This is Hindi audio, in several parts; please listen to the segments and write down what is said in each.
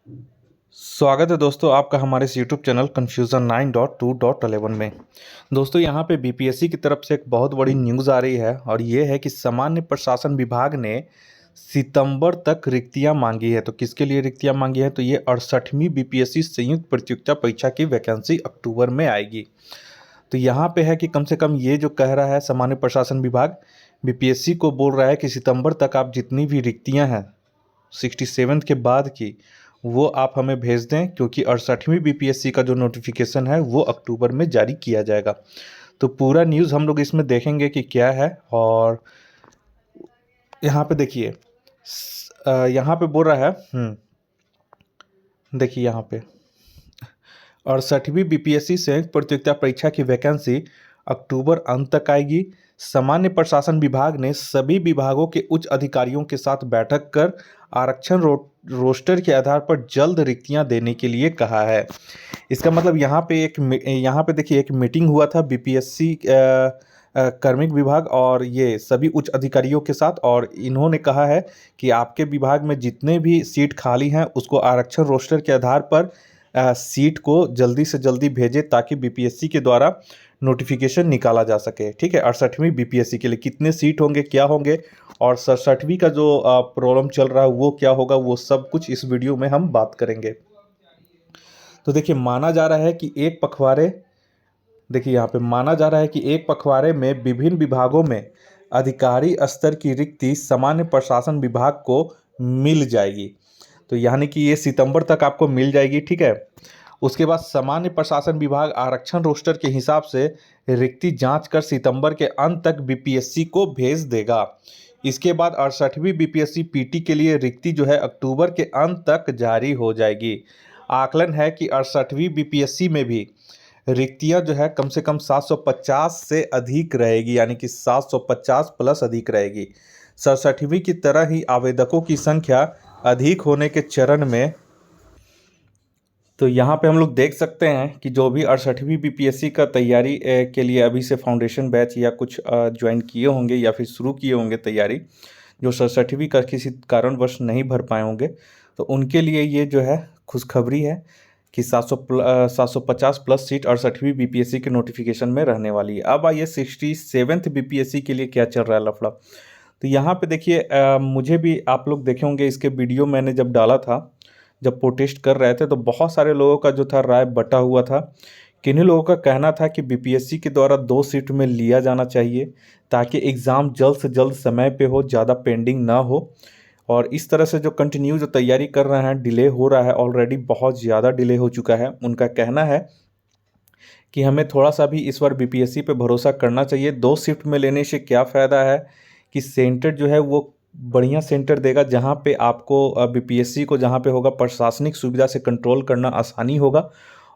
स्वागत है दोस्तों आपका हमारे इस यूट्यूब चैनल कन्फ्यूज़न 9.2.11 में। दोस्तों यहाँ पे बीपीएससी की तरफ से एक बहुत बड़ी न्यूज़ आ रही है और ये है कि सामान्य प्रशासन विभाग ने सितंबर तक रिक्तियाँ मांगी है। तो किसके लिए रिक्तियाँ मांगी है? तो ये 68वीं बीपीएससी संयुक्त प्रतियोगिता परीक्षा की वैकेंसी अक्टूबर में आएगी। तो यहाँ पे है कि कम से कम ये जो कह रहा है सामान्य प्रशासन विभाग बीपीएससी को बोल रहा है कि सितंबर तक आप जितनी भी रिक्तियाँ हैं 67 के बाद की वो आप हमें भेज दें, क्योंकि 68वीं बीपीएससी का जो नोटिफिकेशन है वो अक्टूबर में जारी किया जाएगा। तो पूरा न्यूज़ हम लोग इसमें देखेंगे कि क्या है। और यहाँ पे देखिए यहाँ पे बोल रहा है देखिए यहाँ पे 68वीं बीपीएससी संयुक्त प्रतियोगिता परीक्षा की वैकेंसी अक्टूबर अंत तक आएगी। सामान्य प्रशासन विभाग ने सभी विभागों के उच्च अधिकारियों के साथ बैठक कर आरक्षण रोस्टर के आधार पर जल्द रिक्तियां देने के लिए कहा है। इसका मतलब यहाँ पे देखिए एक मीटिंग हुआ था बीपीएससी कार्मिक विभाग और ये सभी उच्च अधिकारियों के साथ, और इन्होंने कहा है कि आपके विभाग में जितने भी सीट खाली हैं उसको आरक्षण रोस्टर के आधार पर सीट को जल्दी से जल्दी भेजें ताकि बीपीएससी के द्वारा नोटिफिकेशन निकाला जा सके। ठीक है, 68वीं बीपीएससी के लिए कितने सीट होंगे, क्या होंगे, और 67वीं का जो प्रॉब्लम चल रहा है वो क्या होगा, वो सब कुछ इस वीडियो में हम बात करेंगे। तो देखिए माना जा रहा है कि एक पखवाड़े देखिए यहाँ पे माना जा रहा है कि एक पखवाड़े में विभिन्न विभागों में अधिकारी स्तर की रिक्ति सामान्य प्रशासन विभाग को मिल जाएगी। तो यानी कि ये सितंबर तक आपको मिल जाएगी। ठीक है, उसके बाद सामान्य प्रशासन विभाग आरक्षण रोस्टर के हिसाब से रिक्ति जांच कर सितंबर के अंत तक बीपीएससी को भेज देगा। इसके बाद 68वीं बीपीएससी पीटी के लिए रिक्ति जो है अक्टूबर के अंत तक जारी हो जाएगी। आकलन है कि 68वीं बीपीएससी में भी रिक्तियां जो है कम से कम 750 से अधिक रहेगी, यानी कि 750 प्लस अधिक रहेगी। 67वीं की तरह ही आवेदकों की संख्या अधिक होने के चरण में। तो यहाँ पे हम लोग देख सकते हैं कि जो भी 68वीं बीपीएससी का तैयारी के लिए अभी से फाउंडेशन बैच या कुछ ज्वाइन किए होंगे या फिर शुरू किए होंगे तैयारी, जो 67वीं का किसी कारणवश नहीं भर पाए होंगे, तो उनके लिए ये जो है खुशखबरी है कि 750 प्लस सीट 68वीं बीपीएससी के नोटिफिकेशन में रहने वाली है। अब आइए 67th बीपीएससी के लिए क्या चल रहा है लफड़ा। तो यहाँ पे देखिए मुझे भी आप लोग देखे होंगे इसके वीडियो मैंने जब डाला था, जब प्रोटेस्ट कर रहे थे तो बहुत सारे लोगों का जो था राय बटा हुआ था। किन्हीं लोगों का कहना था कि बीपीएससी के द्वारा 2 शिफ्ट में लिया जाना चाहिए ताकि एग्ज़ाम जल्द से जल्द समय पे हो, ज़्यादा पेंडिंग ना हो। और इस तरह से जो कंटिन्यू जो तैयारी कर रहे हैं, डिले हो रहा है, ऑलरेडी बहुत ज़्यादा डिले हो चुका है। उनका कहना है कि हमें थोड़ा सा भी इस बार बीपीएससी पे भरोसा करना चाहिए। 2 शिफ्ट में लेने से क्या फ़ायदा है कि सेंटर जो है वो बढ़िया सेंटर देगा, जहाँ पे आपको बीपीएससी को जहाँ पे होगा प्रशासनिक सुविधा से कंट्रोल करना आसानी होगा,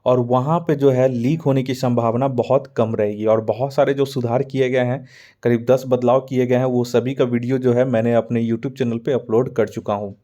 और वहाँ पे जो है लीक होने की संभावना बहुत कम रहेगी। और बहुत सारे जो सुधार किए गए हैं, करीब 10 बदलाव किए गए हैं, वो सभी का वीडियो जो है मैंने अपने यूट्यूब चैनल पे अपलोड कर चुका हूँ।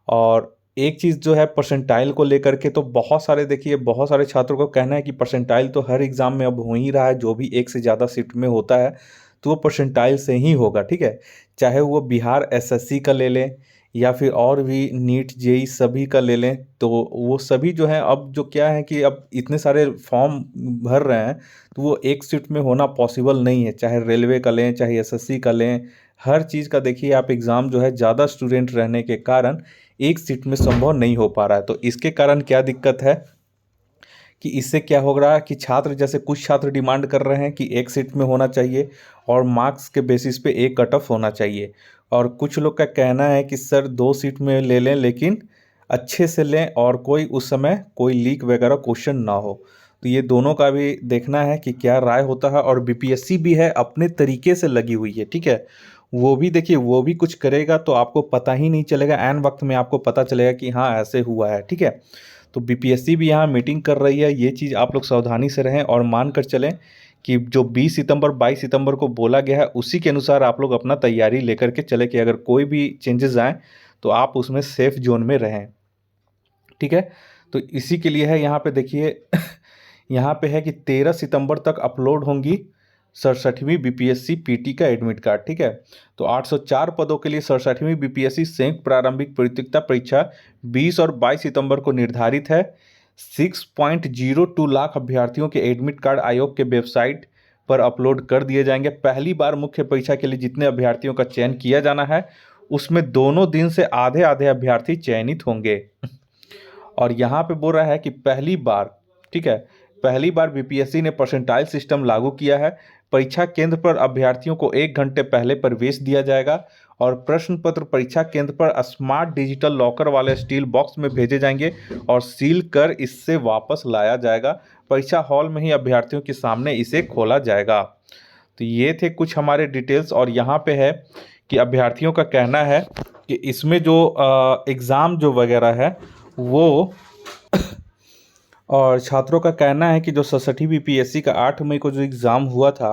और एक चीज़ जो है परसेंटाइल को लेकर के, तो बहुत सारे देखिए बहुत सारे छात्रों को कहना है कि परसेंटाइल तो हर एग्ज़ाम में अब हो ही रहा है, जो भी एक से ज़्यादा शिफ्ट में होता है तो वो परसेंटाइल से ही होगा। ठीक है, चाहे वो बिहार एसएससी का ले लें या फिर और भी नीट जेई सभी का ले लें, तो वो सभी जो है अब जो क्या है कि अब इतने सारे फॉर्म भर रहे हैं तो वो एक शिफ्ट में होना पॉसिबल नहीं है। चाहे रेलवे का लें, चाहे एसएससी का लें, हर चीज़ का देखिए आप एग्ज़ाम जो है ज़्यादा स्टूडेंट रहने के कारण एक सीट में संभव नहीं हो पा रहा है। तो इसके कारण क्या दिक्कत है कि इससे क्या हो रहा है कि छात्र, जैसे कुछ छात्र डिमांड कर रहे हैं कि एक सीट में होना चाहिए और मार्क्स के बेसिस पे एक कट ऑफ होना चाहिए, और कुछ लोग का कहना है कि सर 2 सीट में ले लें लेकिन अच्छे से लें और कोई उस समय कोई लीक वगैरह क्वेश्चन ना हो। तो ये दोनों का भी देखना है कि क्या राय होता है। और बीपीएससी भी है अपने तरीके से लगी हुई है। ठीक है, वो भी देखिए वो भी कुछ करेगा तो आपको पता ही नहीं चलेगा, ऐन वक्त में आपको पता चलेगा कि हाँ ऐसे हुआ है। ठीक है, तो बीपीएससी भी यहाँ मीटिंग कर रही है। ये चीज़ आप लोग सावधानी से रहें और मान कर चलें कि जो 20 सितंबर 22 सितंबर को बोला गया है उसी के अनुसार आप लोग अपना तैयारी लेकर के चले कि अगर कोई भी चेंजेस आए तो आप उसमें सेफ जोन में रहें। ठीक है, तो इसी के लिए है यहाँ पे देखिए यहाँ पे है कि 13 सितंबर तक अपलोड होंगी 67वीं बीपीएससी पीटी का एडमिट कार्ड। ठीक है, तो 804 पदों के लिए 67वीं बीपीएससी संयुक्त प्रारंभिक प्रतियोगिता परीक्षा 20 और 22 सितंबर को निर्धारित है। 6.02 लाख अभ्यर्थियों के एडमिट कार्ड आयोग के वेबसाइट पर अपलोड कर दिए जाएंगे। पहली बार मुख्य परीक्षा के लिए जितने अभ्यर्थियों का चयन किया जाना है उसमें दोनों दिन से आधे आधे अभ्यर्थी चयनित होंगे। और यहाँ पे बोल रहा है कि पहली बार, ठीक है, पहली बार बीपीएससी ने परसेंटाइल सिस्टम लागू किया है। परीक्षा केंद्र पर अभ्यर्थियों को 1 घंटे पहले प्रवेश दिया जाएगा और प्रश्न पत्र परीक्षा केंद्र पर स्मार्ट डिजिटल लॉकर वाले स्टील बॉक्स में भेजे जाएंगे और सील कर इससे वापस लाया जाएगा। परीक्षा हॉल में ही अभ्यर्थियों के सामने इसे खोला जाएगा। तो ये थे कुछ हमारे डिटेल्स। और यहाँ पे है कि अभ्यर्थियों का कहना है कि इसमें जो एग्ज़ाम जो वगैरह है वो और छात्रों का कहना है कि जो 67वीं बीपीएससी का 8 मई को जो एग्ज़ाम हुआ था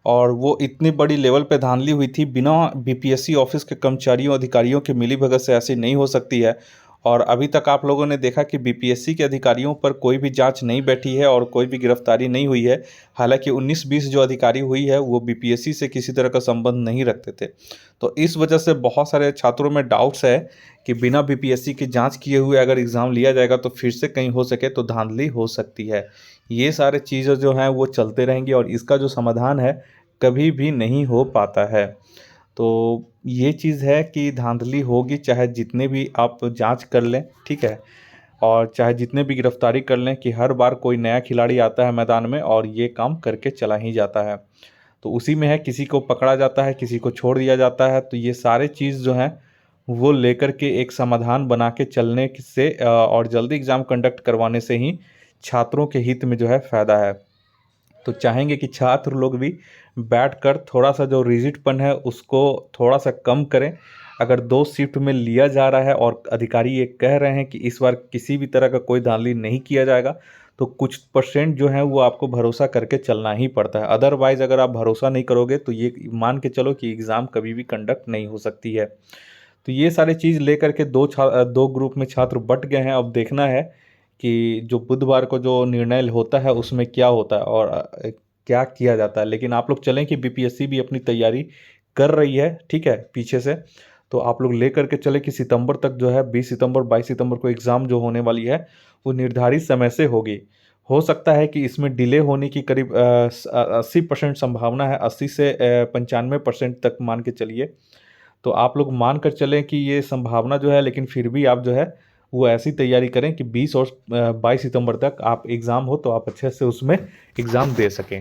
और वो इतनी बड़ी लेवल पे धांधली हुई थी, बिना बीपीएससी ऑफिस के कर्मचारियों अधिकारियों के मिलीभगत से ऐसी नहीं हो सकती है। और अभी तक आप लोगों ने देखा कि बीपीएससी के अधिकारियों पर कोई भी जांच नहीं बैठी है और कोई भी गिरफ्तारी नहीं हुई है। हालांकि 19-20 जो अधिकारी हुई है वो बीपीएससी से किसी तरह का संबंध नहीं रखते थे। तो इस वजह से बहुत सारे छात्रों में डाउट्स है कि बिना बीपीएससी की जांच किए हुए अगर एग्ज़ाम लिया जाएगा तो फिर से कहीं हो सके तो धांधली हो सकती है। ये सारे चीज़ें जो हैं वो चलते रहेंगी और इसका जो समाधान है कभी भी नहीं हो पाता है। तो ये चीज़ है कि धांधली होगी, चाहे जितने भी आप जांच कर लें, ठीक है, और चाहे जितने भी गिरफ्तारी कर लें, कि हर बार कोई नया खिलाड़ी आता है मैदान में और ये काम करके चला ही जाता है। तो उसी में है, किसी को पकड़ा जाता है, किसी को छोड़ दिया जाता है। तो ये सारे चीज़ जो हैं वो लेकर के एक समाधान बना के चलने से और जल्दी एग्ज़ाम कंडक्ट करवाने से ही छात्रों के हित में जो है फ़ायदा है। तो चाहेंगे कि छात्र लोग भी बैठकर थोड़ा सा जो रिजिडपन है उसको थोड़ा सा कम करें। अगर 2 शिफ्ट में लिया जा रहा है और अधिकारी ये कह रहे हैं कि इस बार किसी भी तरह का कोई धांधली नहीं किया जाएगा, तो कुछ परसेंट जो है वो आपको भरोसा करके चलना ही पड़ता है। अदरवाइज़ अगर आप भरोसा नहीं करोगे तो ये मान के चलो कि एग्ज़ाम कभी भी कंडक्ट नहीं हो सकती है। तो ये सारी चीज़ लेकर के दो ग्रुप में छात्र बँट गए हैं। अब देखना है कि जो बुधवार को जो निर्णय होता है उसमें क्या होता है और क्या किया जाता है। लेकिन आप लोग चलें कि बीपीएससी भी अपनी तैयारी कर रही है, ठीक है, पीछे से। तो आप लोग लेकर के चले कि सितंबर तक जो है 20 सितंबर 22 सितंबर को एग्ज़ाम जो होने वाली है वो निर्धारित समय से होगी। हो सकता है कि इसमें डिले होने की करीब 80% संभावना है, 80 से 95% तक मान के चलिए। तो आप लोग मान कर चलें कि ये संभावना जो है, लेकिन फिर भी आप जो है वो ऐसी तैयारी करें कि 20 और 22 सितंबर तक आप एग्ज़ाम हो तो आप अच्छे से उसमें एग्ज़ाम दे सकें।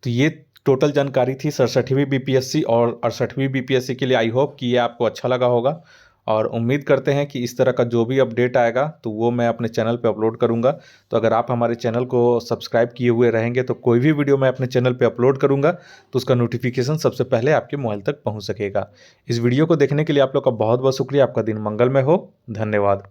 तो ये टोटल जानकारी थी 67वीं बीपीएससी और 68वीं बीपीएससी के लिए। आई होप कि ये आपको अच्छा लगा होगा और उम्मीद करते हैं कि इस तरह का जो भी अपडेट आएगा तो वो मैं अपने चैनल पे अपलोड करूंगा। तो अगर आप हमारे चैनल को सब्सक्राइब किए हुए रहेंगे तो कोई भी वीडियो मैं अपने चैनल पे अपलोड करूंगा तो उसका नोटिफिकेशन सबसे पहले आपके मोबाइल तक पहुँच सकेगा। इस वीडियो को देखने के लिए आप लोग का बहुत बहुत शुक्रिया। आपका दिन मंगलमय हो। धन्यवाद।